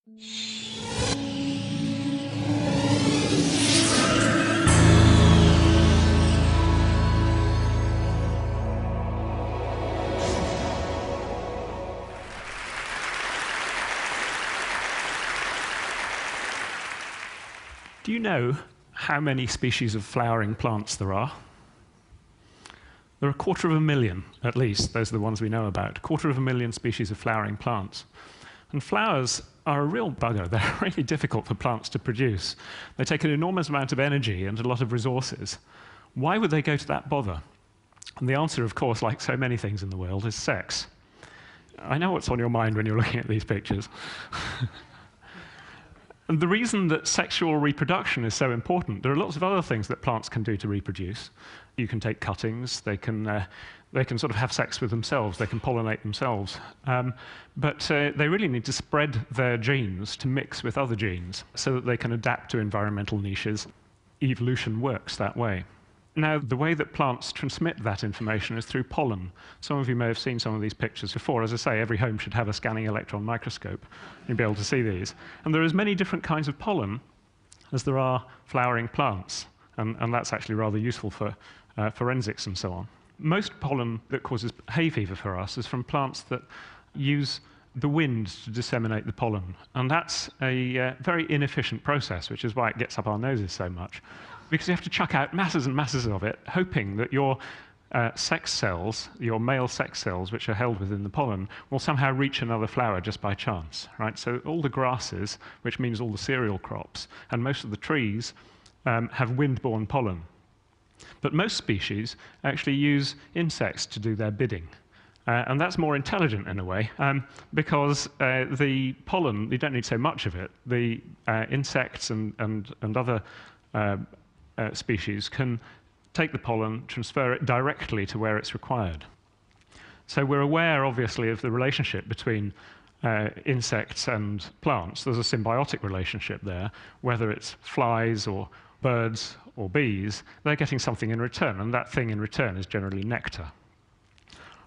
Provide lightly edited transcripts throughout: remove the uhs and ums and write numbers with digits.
Do you know how many species of flowering plants there are? There are 250,000, at least. Those are the ones we know about. 250,000 species of flowering plants. And flowers are a real bugger. They're really difficult for plants to produce. They take an enormous amount of energy and a lot of resources. Why would they go to that bother? And the answer, of course, like so many things in the world, is sex. I know what's on your mind when you're looking at these pictures. And the reason that sexual reproduction is so important, there are lots of other things that plants can do to reproduce. You can take cuttings, they can sort of have sex with themselves, they can pollinate themselves. But they really need to spread their genes to mix with other genes so that they can adapt to environmental niches. Evolution works that way. Now, the way that plants transmit that information is through pollen. Some of you may have seen some of these pictures before. As I say, every home should have a scanning electron microscope. You'll be able to see these. And there are as many different kinds of pollen as there are flowering plants. And that's actually rather useful for forensics and so on. Most pollen that causes hay fever for us is from plants that use the wind to disseminate the pollen. And that's a very inefficient process, which is why it gets up our noses so much. Because you have to chuck out masses and masses of it, hoping that your sex cells, your male sex cells, which are held within the pollen, will somehow reach another flower just by chance, right? So all the grasses, which means all the cereal crops, and most of the trees have wind-borne pollen. But most species actually use insects to do their bidding. And that's more intelligent in a way, because the pollen, you don't need so much of it. The insects and other species can take the pollen, transfer it directly to where it's required. So we're aware, obviously, of the relationship between insects and plants. There's a symbiotic relationship there, whether it's flies or birds or bees, they're getting something in return, and that thing in return is generally nectar.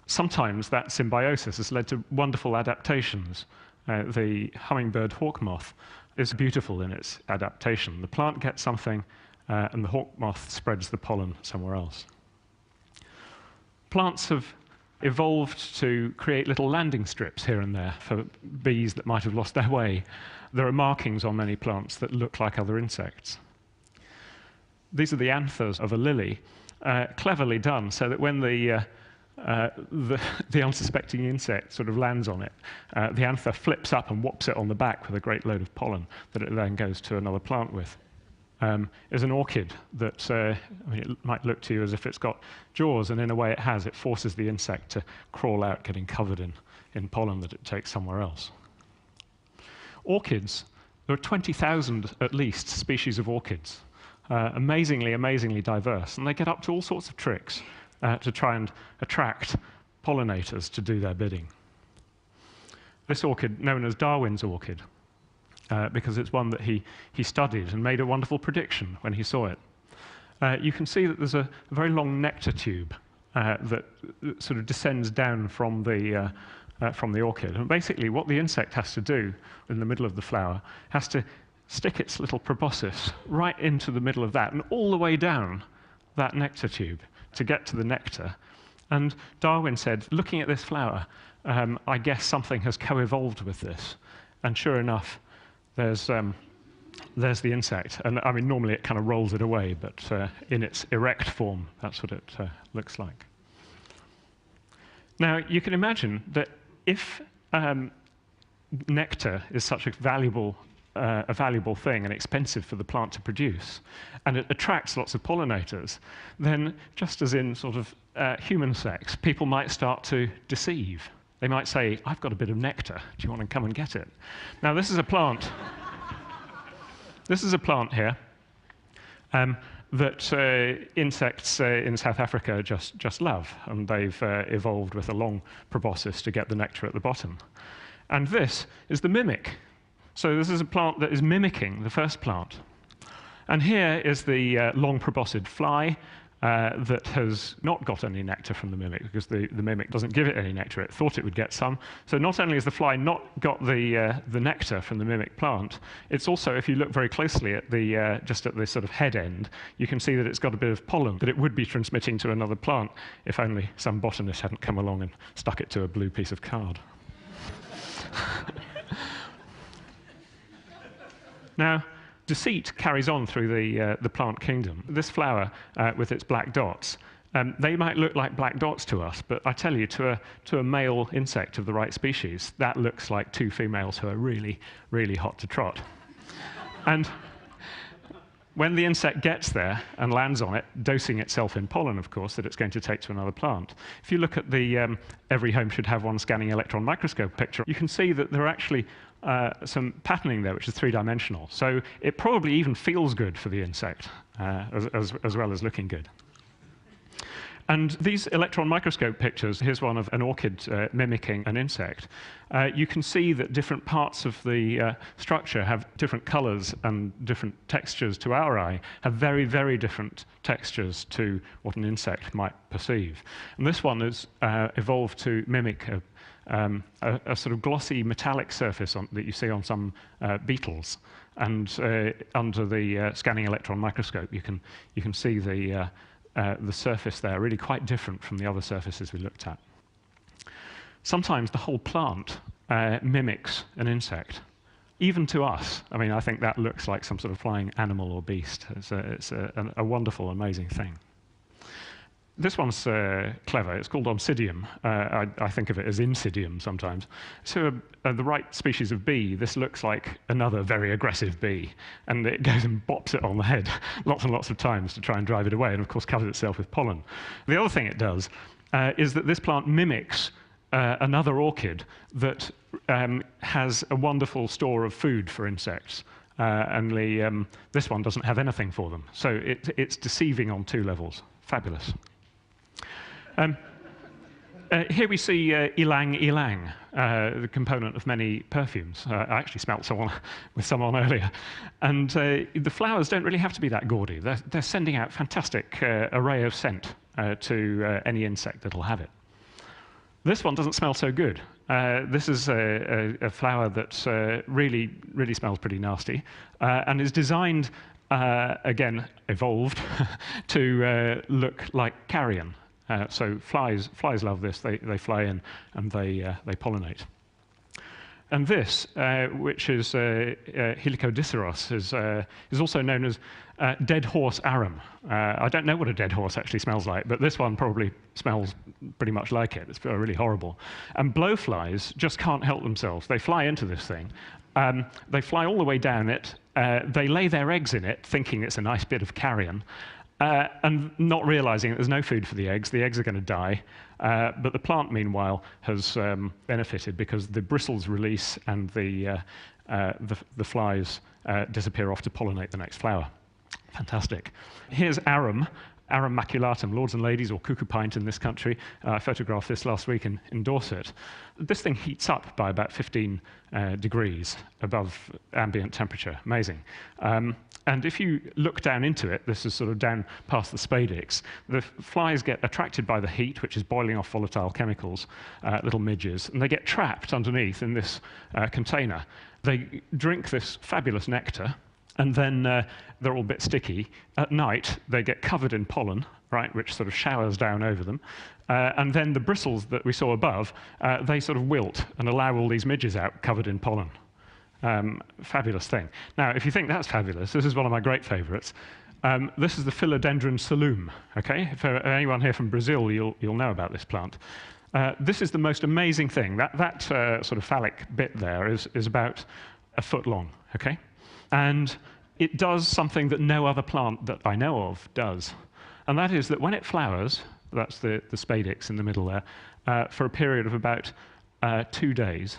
Sometimes that symbiosis has led to wonderful adaptations. The hummingbird hawk moth is beautiful in its adaptation. The plant gets something, and the hawk moth spreads the pollen somewhere else. Plants have evolved to create little landing strips here and there for bees that might have lost their way. There are markings on many plants that look like other insects. These are the anthers of a lily, cleverly done, so that when the unsuspecting insect sort of lands on it, the anther flips up and whops it on the back with a great load of pollen that it then goes to another plant with. Is an orchid that it might look to you as if it's got jaws, and in a way it has. It forces the insect to crawl out, getting covered in pollen that it takes somewhere else. Orchids, there are 20,000 at least species of orchids, amazingly diverse, and they get up to all sorts of tricks to try and attract pollinators to do their bidding. This orchid, known as Darwin's orchid, because it's one that he studied and made a wonderful prediction when he saw it. You can see that there's a very long nectar tube that sort of descends down from the orchid. And basically what the insect has to do in the middle of the flower has to stick its little proboscis right into the middle of that and all the way down that nectar tube to get to the nectar. And Darwin said, looking at this flower, I guess something has co-evolved with this. And sure enough, there's the insect. And I mean, normally it kind of rolls it away, but in its erect form, that's what it looks like. Now, you can imagine that if nectar is such a valuable thing and expensive for the plant to produce, and it attracts lots of pollinators, then just as in sort of human sex, people might start to deceive. They might say, I've got a bit of nectar, do you want to come and get it? Now, this is a plant. This is a plant here that insects in South Africa just love, and they've evolved with a long proboscis to get the nectar at the bottom. And this is the mimic. So this is a plant that is mimicking the first plant. And here is the long proboscis fly. that has not got any nectar from the mimic, because the mimic doesn't give it any nectar. It thought it would get some. So not only has the fly not got the nectar from the mimic plant, it's also, if you look very closely at the just at the sort of head end, you can see that it's got a bit of pollen that it would be transmitting to another plant if only some botanist hadn't come along and stuck it to a blue piece of card. Now, deceit carries on through the plant kingdom. This flower with its black dots, they might look like black dots to us, but I tell you, to a male insect of the right species, that looks like two females who are really, really hot to trot. And when the insect gets there and lands on it, dosing itself in pollen, of course, that it's going to take to another plant, if you look at the Every Home Should Have One Scanning Electron Microscope picture, you can see that there are actually some patterning there, which is three-dimensional. So it probably even feels good for the insect, as well as looking good. And these electron microscope pictures, here's one of an orchid mimicking an insect. You can see that different parts of the structure have different colors and different textures to our eye, have very, very different textures to what an insect might perceive. And this one has evolved to mimic a sort of glossy metallic surface that you see on some beetles. And under the scanning electron microscope, you can see the surface there, really quite different from the other surfaces we looked at. Sometimes the whole plant mimics an insect, even to us. I mean, I think that looks like some sort of flying animal or beast. It's a wonderful, amazing thing. This one's clever. It's called Oncidium. I think of it as Insidium sometimes. So the right species of bee, this looks like another very aggressive bee, and it goes and bops it on the head lots and lots of times to try and drive it away, and of course covers itself with pollen. The other thing it does is that this plant mimics another orchid that has a wonderful store of food for insects. Only this one doesn't have anything for them. So it's deceiving on two levels. Fabulous. Here we see ylang ylang, the component of many perfumes. I actually smelt someone with some on earlier. And the flowers don't really have to be that gaudy. They're sending out fantastic array of scent to any insect that'll have it. This one doesn't smell so good. This is a flower that really, really smells pretty nasty and is designed, again, evolved, to look like carrion. So flies love this. They fly in and they pollinate. And this, which is Helicodiceros, is also known as dead horse arum. I don't know what a dead horse actually smells like, but this one probably smells pretty much like it. It's really horrible. And blowflies just can't help themselves. They fly into this thing. They fly all the way down it. They lay their eggs in it, thinking it's a nice bit of carrion. And not realizing that there's no food for the eggs are going to die. But the plant, meanwhile, has benefited because the bristles release and the flies disappear off to pollinate the next flower. Fantastic. Here's arum. Arum maculatum, lords and ladies, or cuckoo pint in this country. I photographed this last week in Dorset. This thing heats up by about 15 degrees above ambient temperature. Amazing. And if you look down into it, this is sort of down past the spadix, the flies get attracted by the heat, which is boiling off volatile chemicals, little midges, and they get trapped underneath in this container. They drink this fabulous nectar, and then they're all a bit sticky. At night, they get covered in pollen, right, which sort of showers down over them. And then the bristles that we saw above, they sort of wilt and allow all these midges out covered in pollen. Fabulous thing. Now, if you think that's fabulous, this is one of my great favorites. This is the Philodendron salum, okay? For anyone here from Brazil, you'll know about this plant. This is the most amazing thing. That sort of phallic bit there is about a foot long, okay? And it does something that no other plant that I know of does. And that is that when it flowers, that's the spadix in the middle there, for a period of about 2 days,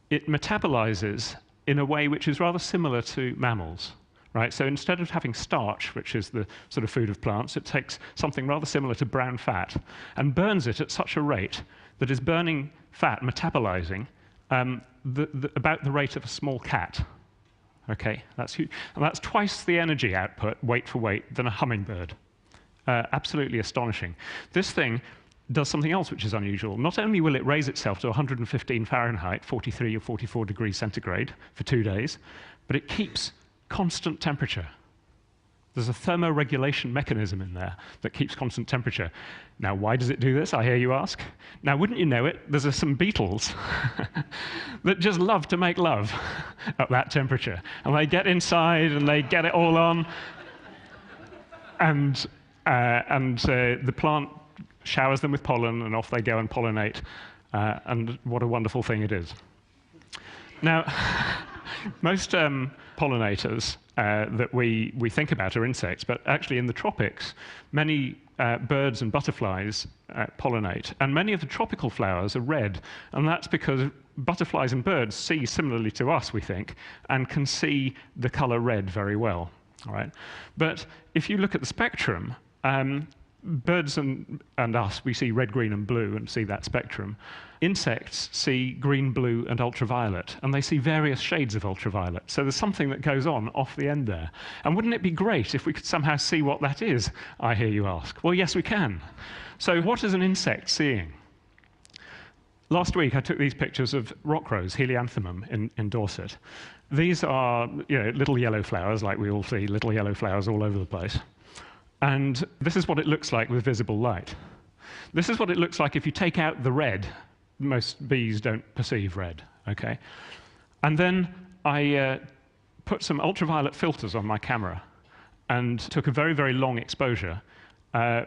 it metabolizes in a way which is rather similar to mammals. Right? So instead of having starch, which is the sort of food of plants, it takes something rather similar to brown fat and burns it at such a rate that is burning fat, metabolizing, about the rate of a small cat. Okay, that's huge. And that's twice the energy output, weight for weight, than a hummingbird. absolutely astonishing. This thing does something else which is unusual. Not only will it raise itself to 115 Fahrenheit, 43 or 44 degrees centigrade for 2 days, but it keeps constant temperature. There's a thermoregulation mechanism in there that keeps constant temperature. Now, why does it do this, I hear you ask? Now, wouldn't you know it, there's some beetles that just love to make love at that temperature. And they get inside and they get it all on. And the plant showers them with pollen, and off they go and pollinate. And what a wonderful thing it is. Now, most pollinators that we think about are insects, but actually in the tropics, many birds and butterflies pollinate, and many of the tropical flowers are red, and that's because butterflies and birds see similarly to us, we think, and can see the color red very well. All right? But if you look at the spectrum, birds and us, we see red, green, and blue and see that spectrum. Insects see green, blue, and ultraviolet, and they see various shades of ultraviolet. So there's something that goes on off the end there. And wouldn't it be great if we could somehow see what that is, I hear you ask? Well, yes, we can. So what is an insect seeing? Last week, I took these pictures of rock rose, Helianthemum, in Dorset. These are little yellow flowers, like we all see little yellow flowers all over the place. And this is what it looks like with visible light. This is what it looks like if you take out the red. Most bees don't perceive red, okay? And then I put some ultraviolet filters on my camera and took a very, very long exposure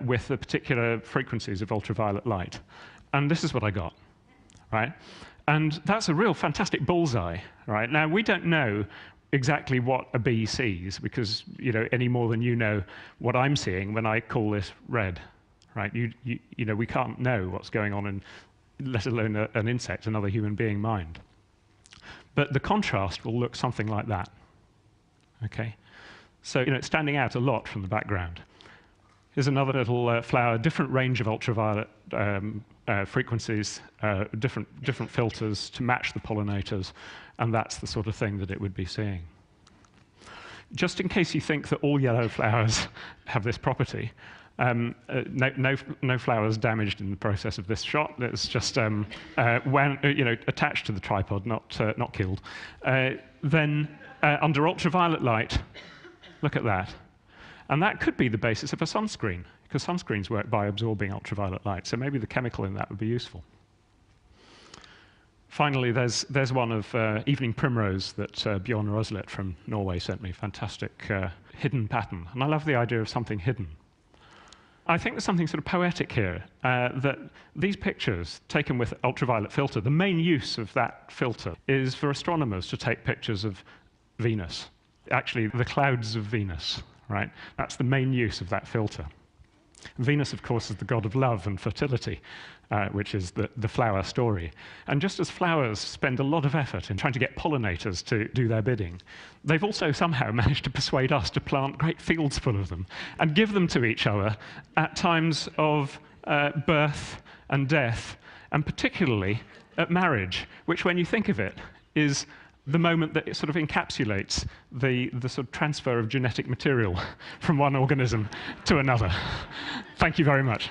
with the particular frequencies of ultraviolet light. And this is what I got, right? And that's a real fantastic bullseye, right? Now, we don't know exactly what a bee sees, because any more than you know what I'm seeing when I call this red, right? We can't know what's going on in, let alone an insect, another human being mind. But the contrast will look something like that. Okay, so it's standing out a lot from the background. Here's another little flower, different range of ultraviolet frequencies, different filters to match the pollinators, and that's the sort of thing that it would be seeing. Just in case you think that all yellow flowers have this property, no flowers damaged in the process of this shot. It's just attached to the tripod, not killed. Then under ultraviolet light, look at that. And that could be the basis of a sunscreen, because sunscreens work by absorbing ultraviolet light, so maybe the chemical in that would be useful. Finally, there's one of evening primrose that Bjorn Roslet from Norway sent me. Fantastic hidden pattern. And I love the idea of something hidden. I think there's something sort of poetic here, that these pictures taken with ultraviolet filter, the main use of that filter is for astronomers to take pictures of Venus, actually the clouds of Venus, right? That's the main use of that filter. Venus, of course, is the god of love and fertility, which is the flower story. And just as flowers spend a lot of effort in trying to get pollinators to do their bidding, they've also somehow managed to persuade us to plant great fields full of them and give them to each other at times of birth and death, and particularly at marriage, which, when you think of it, is the moment that it sort of encapsulates the sort of transfer of genetic material from one organism to another. Thank you very much.